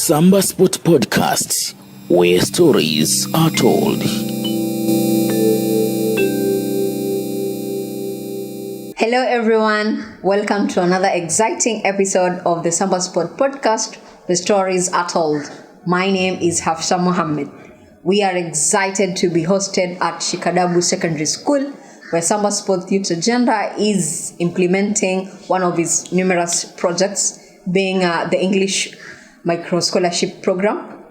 Samba Sport Podcast, where stories are told. Hello everyone, welcome to another exciting episode of the Samba Sport Podcast, where stories are told. My name is Hafsa Mohammed. We are excited to be hosted at Shikaadabu Secondary School, where Samba Sport Youth Agenda is implementing one of its numerous projects, being the English Micro Scholarship Program,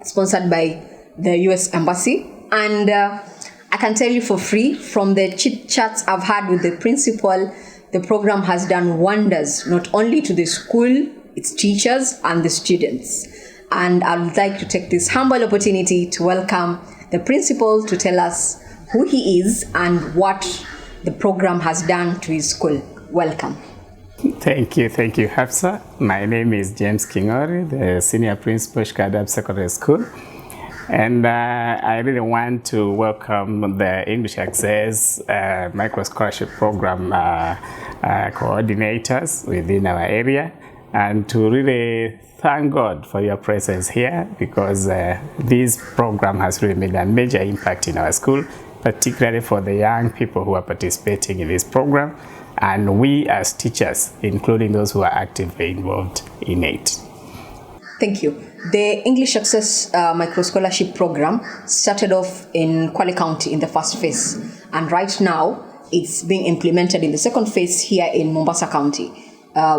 sponsored by the US Embassy. And I can tell you for free, from the chit chats I've had with the principal, the program has done wonders, not only to the school, its teachers, and the students. And I would like to take this humble opportunity to welcome the principal to tell us who he is and what the program has done to his school. Welcome. Thank you, Hafsa. My name is James Kingori, the Senior Principal, Shikaadabu Secondary School. And I really want to welcome the English Access Micro Scholarship Program coordinators within our area, and to really thank God for your presence here, because this program has really made a major impact in our school, particularly for the young people who are participating in this program, and we as teachers, including those who are actively involved in it. Thank you. The English Access Micro Scholarship Program started off in Kwale County in the first phase, and right now it's being implemented in the second phase here in Mombasa County,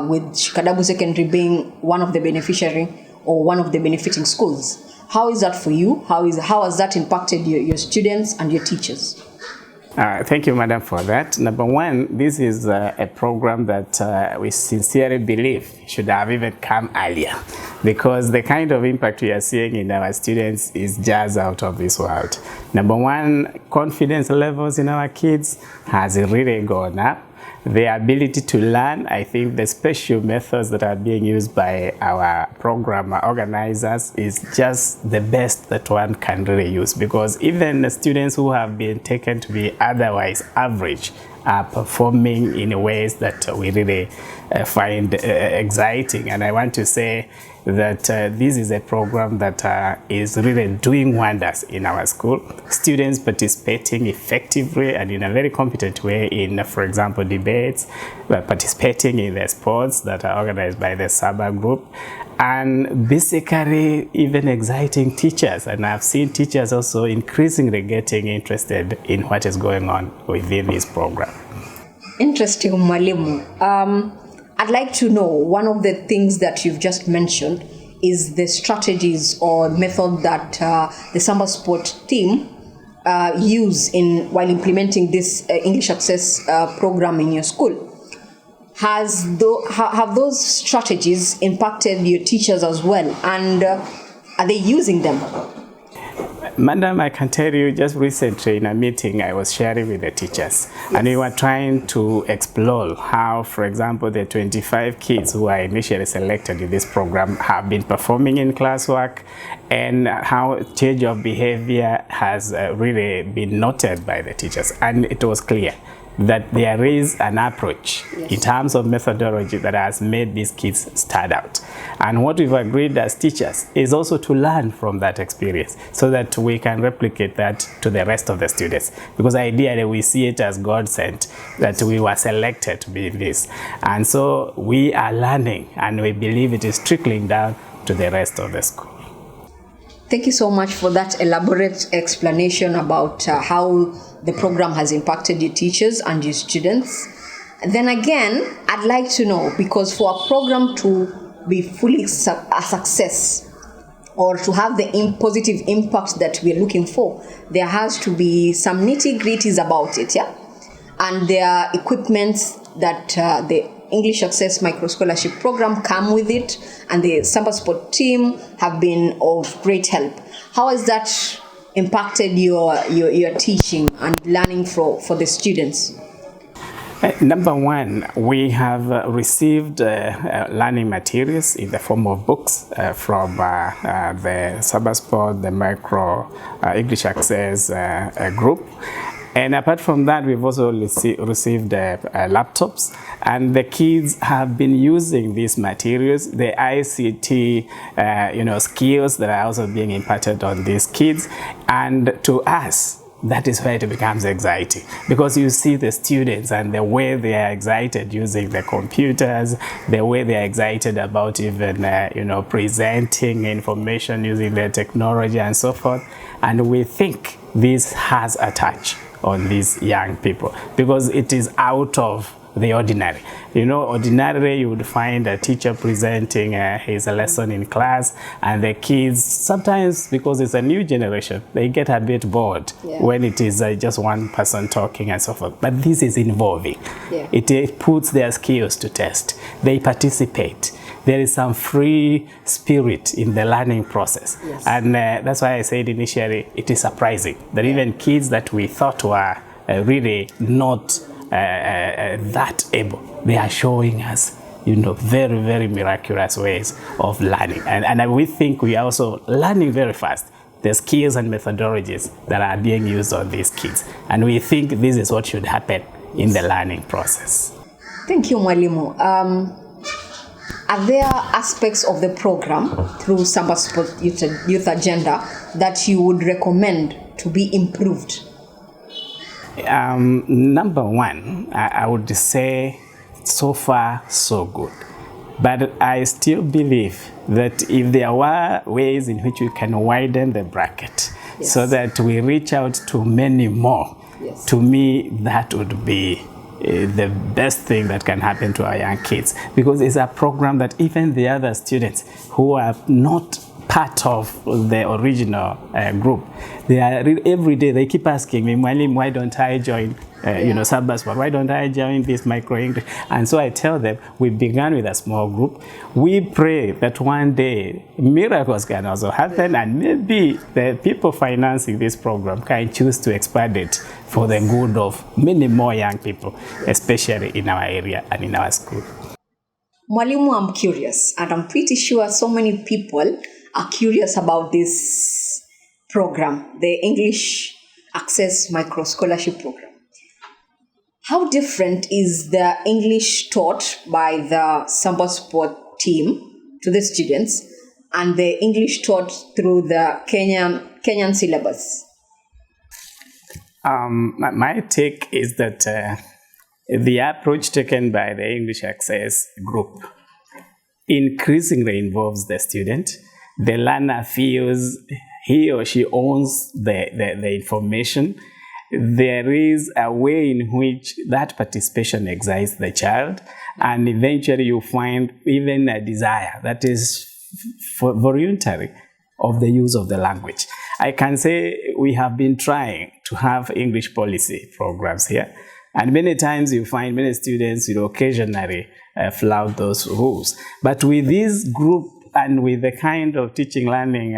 with Shikaadabu Secondary being one of the beneficiary or one of the benefiting schools. How is that for you? How has that impacted your students and your teachers? Thank you, madam, for that. Number one, this is a program that we sincerely believe should have even come earlier, because the kind of impact we are seeing in our students is just out of this world. Number one, confidence levels in our kids has really gone up. The ability to learn, I think the special methods that are being used by our program organizers is just the best that one can really use, because even the students who have been taken to be otherwise average are performing in ways that we really find exciting. And I want to say that this is a program that is really doing wonders in our school. Students participating effectively and in a very competent way in, for example, debates, participating in the sports that are organized by the Saba group, and basically even exciting teachers. And I've seen teachers also increasingly getting interested in what is going on within this program. Interesting, Mwalimu. I'd like to know, one of the things that you've just mentioned is the strategies or method that the Samba Sport team use while implementing this English Access program in your school. Have those strategies impacted your teachers as well, and are they using them? Madam, I can tell you, just recently in a meeting I was sharing with the teachers, and we were trying to explore how, for example, the 25 kids who are initially selected in this program have been performing in classwork, and how change of behavior has really been noted by the teachers. And it was clear that there is an approach in terms of methodology that has made these kids stand out. And what we've agreed as teachers is also to learn from that experience, so that we can replicate that to the rest of the students. Because ideally we see it as God sent that we were selected to be in this. And so we are learning, and we believe it is trickling down to the rest of the school. Thank you so much for that elaborate explanation about how the program has impacted your teachers and your students. And then again, I'd like to know, because for a program to be fully a success, or to have the positive impact that we're looking for, there has to be some nitty-gritties about it, yeah? And there are equipments that the English Access Micro Scholarship Program come with it, and the Samba Sport team have been of great help. How has that impacted your teaching and learning for the students? Number one, we have received learning materials in the form of books from the Samba Sport, the Micro English Access group. And apart from that, we've also received laptops, and the kids have been using these materials, the ICT, skills that are also being imparted on these kids. And to us, that is where it becomes exciting, because you see the students and the way they are excited using the computers, the way they are excited about even presenting information using the technology and so forth. And we think this has a touch on these young people, because it is out of the ordinary. Ordinarily you would find a teacher presenting his lesson in class, and the kids, sometimes because it's a new generation, they get a bit bored when it is just one person talking and so forth. But this is involving. It puts their skills to test. They participate. There is some free spirit in the learning process. And that's why I said initially it is surprising that even kids that we thought were really not that able, they are showing us very, very miraculous ways of learning. And we think we are also learning very fast the skills and methodologies that are being used on these kids. And we think this is what should happen in the learning process. Thank you, Mwalimu. Are there aspects of the program through Samba Sport Youth Agenda that you would recommend to be improved? Number one, I would say so far so good. But I still believe that if there were ways in which we can widen the bracket so that we reach out to many more, to me that would be the best thing that can happen to our young kids, because it's a program that even the other students who are not part of the original group, they are every day they keep asking me, Mwalim, why don't I join Samba Sport? Why don't I join this micro English? And so I tell them, we began with a small group. We pray that one day miracles can also happen, and maybe the people financing this program can choose to expand it for the good of many more young people, especially in our area and in our school. Mwalimu, I'm curious, and I'm pretty sure so many people are curious about this program, the English Access Micro Scholarship Program. How different is the English taught by the Samba Sport team to the students and the English taught through the Kenyan syllabus? My take is that the approach taken by the English Access group increasingly involves the student. The learner feels he or she owns the information. There is a way in which that participation excites the child, and eventually you find even a desire that is voluntary of the use of the language. I can say we have been trying to have English policy programs here, and many times you find many students occasionally flout those rules. But with this group and with the kind of teaching learning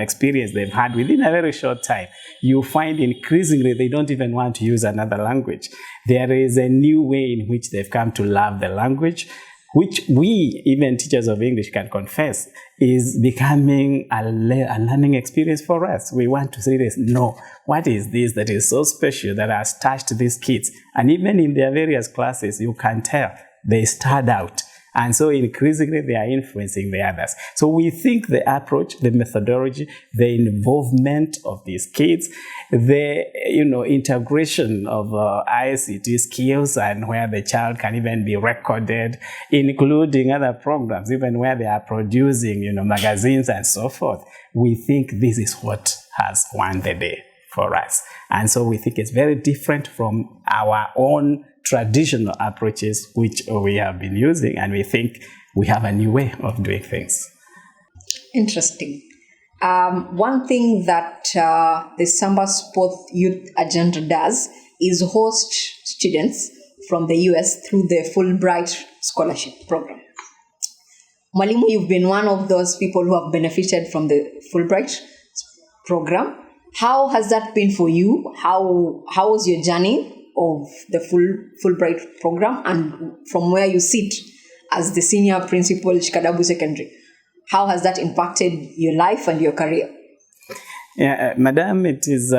experience they've had within a very short time, you find increasingly they don't even want to use another language. There is a new way in which they've come to love the language, which we, even teachers of English, can confess is becoming a learning experience for us. We want to seriously know what is this that is so special that has touched these kids. And even in their various classes, you can tell they stand out. And so increasingly they are influencing the others. So we think the approach, the methodology, the involvement of these kids, the integration of ICT skills, and where the child can even be recorded, including other programs, even where they are producing magazines and so forth. We think this is what has won the day for us. And so we think it's very different from our own traditional approaches which we have been using, and we think we have a new way of doing things. Interesting. One thing that the Samba Sport Youth Agenda does is host students from the US through the Fulbright scholarship program. Mwalimu, you've been one of those people who have benefited from the Fulbright program. How has that been for you? How was your journey of the Fulbright program, and from where you sit as the senior principal Shikaadabu Secondary, how has that impacted your life and your career? Yeah, Madam, it is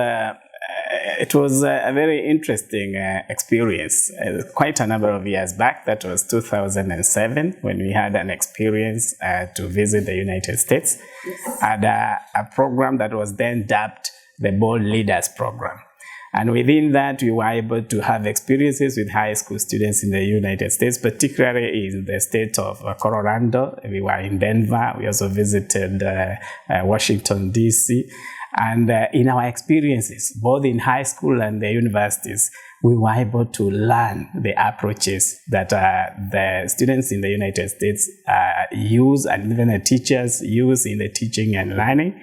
It was a very interesting experience. Quite a number of years back, that was 2007, when we had an experience to visit the United States. Yes. And a program that was then dubbed the Bold Leaders Program. And within that, we were able to have experiences with high school students in the United States, particularly in the state of Colorado. We were in Denver. We also visited Washington, D.C. And in our experiences, both in high school and the universities, we were able to learn the approaches that the students in the United States use, and even the teachers use in the teaching and learning.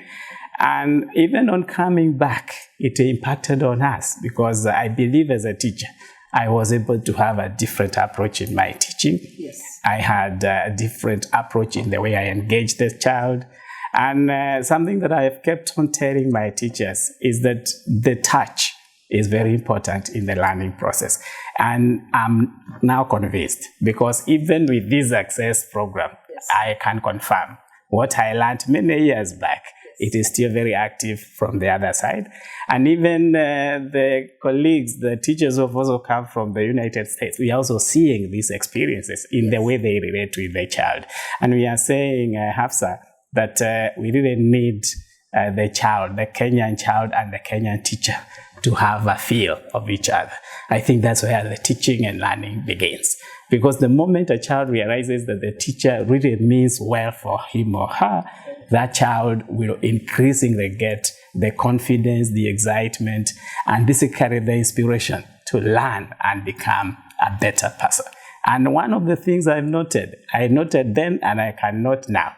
And even on coming back, it impacted on us, because I believe as a teacher, I was able to have a different approach in my teaching. Yes. I had a different approach in the way I engaged the child. And something that I have kept on telling my teachers is that the touch is very important in the learning process. And I'm now convinced, because even with this Access program, yes, I can confirm what I learned many years back. It is still very active from the other side. And even the colleagues, the teachers who have also come from the United States, we are also seeing these experiences in the way they relate with the child. And we are saying, Hafsa, that we really need the child, the Kenyan child and the Kenyan teacher, to have a feel of each other. I think that's where the teaching and learning begins. Because the moment a child realizes that the teacher really means well for him or her, that child will increasingly get the confidence, the excitement, and basically the inspiration to learn and become a better person. And one of the things I noted then and I can note now,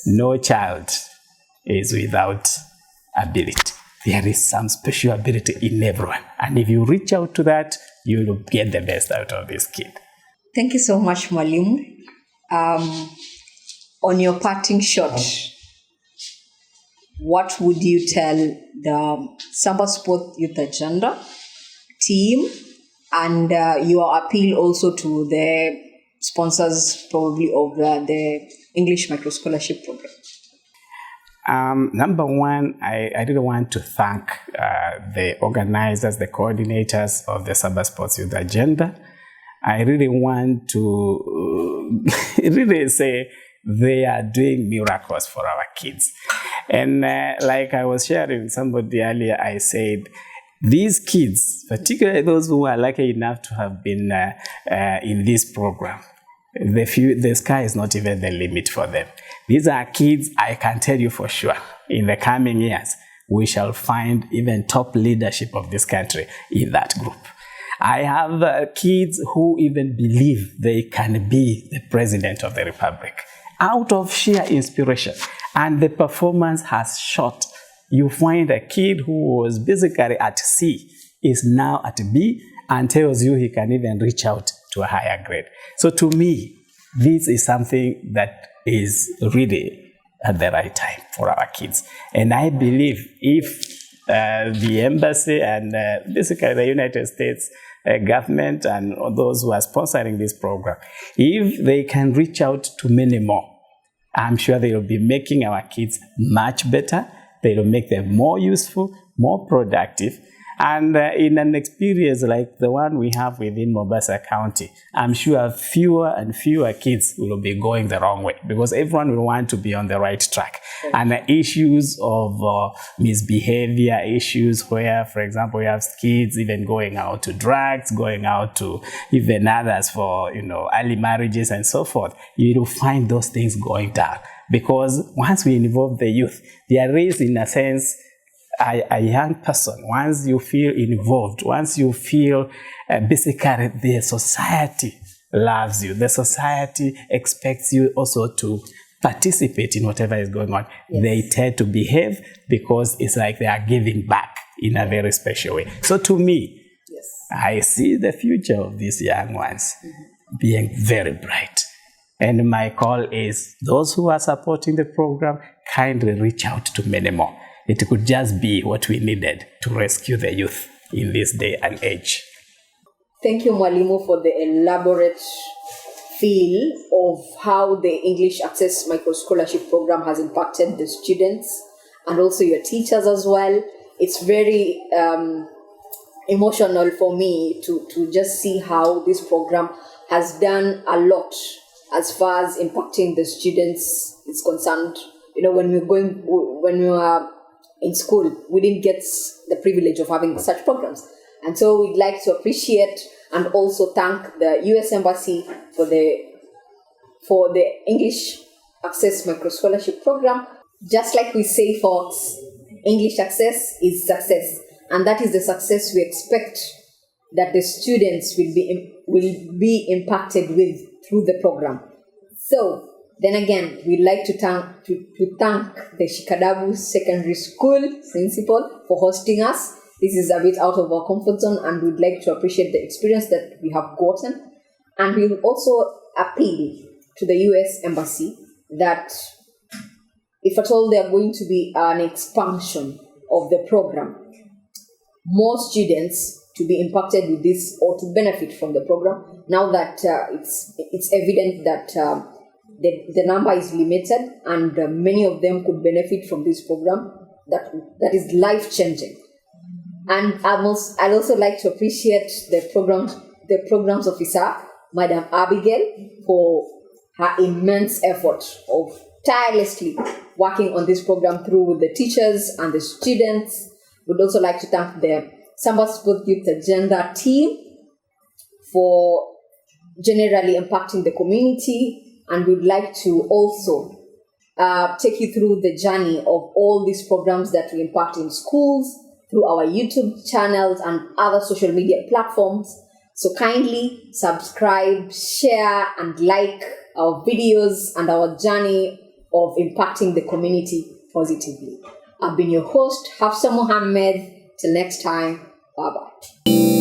no child is without ability. There is some special ability in everyone. And if you reach out to that, you will get the best out of this kid. Thank you so much, Mwalimu. On your parting shot, what would you tell the Samba Sport Youth Agenda team, and your appeal also to the sponsors probably of the English Micro Scholarship Program? Number one, I really want to thank the organizers, the coordinators of the Samba Sports Youth Agenda. I really want to really say they are doing miracles for our kids. And like I was sharing with somebody earlier, I said, these kids, particularly those who are lucky enough to have been in this program, the sky is not even the limit for them. These are kids, I can tell you for sure, in the coming years, we shall find even top leadership of this country in that group. I have kids who even believe they can be the president of the republic out of sheer inspiration. And the performance has shot. You find a kid who was basically at C is now at B and tells you he can even reach out to a higher grade. So to me, this is something that is really at the right time for our kids. And I believe if the embassy and basically the United States government and those who are sponsoring this program, if they can reach out to many more, I'm sure they will be making our kids much better. They will make them more useful, more productive. And in an experience like the one we have within Mombasa County, I'm sure fewer and fewer kids will be going the wrong way, because everyone will want to be on the right track. And the issues of misbehavior, issues where, for example, we have kids even going out to drugs, going out to even others for, early marriages and so forth, you will find those things going down. Because once we involve the youth, there is, in a sense, a young person, once you feel involved, once you feel basically the society loves you, the society expects you also to participate in whatever is going on. Yes. They tend to behave because it's like they are giving back in a very special way. So to me, yes, I see the future of these young ones being very bright. And my call is those who are supporting the program, kindly reach out to many more. It could just be what we needed to rescue the youth in this day and age. Thank you, Mwalimu, for the elaborate feel of how the English Access Micro Scholarship Program has impacted the students and also your teachers as well. It's very emotional for me to just see how this program has done a lot as far as impacting the students is concerned. When we were in school, we didn't get the privilege of having such programs. And so we'd like to appreciate and also thank the US Embassy for the English Access Micro Scholarship Program. Just like we say, folks, English Access is success. And that is the success we expect that the students will be impacted with through the program. So then again, we'd like to thank the Shikaadabu Secondary School principal for hosting us. This is a bit out of our comfort zone, and we'd like to appreciate the experience that we have gotten. And we will also appeal to the US Embassy that if at all there are going to be an expansion of the program, more students to be impacted with this or to benefit from the program, now that it's evident that the number is limited and many of them could benefit from this program that is life-changing. And I'd also like to appreciate the programs officer, Madam Abigail, for her immense effort of tirelessly working on this program through with the teachers and the students. We'd also like to thank the Samba Sport Youth Agenda team for generally impacting the community, and we'd like to also take you through the journey of all these programs that we impact in schools through our YouTube channels and other social media platforms. So kindly subscribe, share, and like our videos and our journey of impacting the community positively. I've been your host, Hafsa Mohammed. Till next time, bye-bye.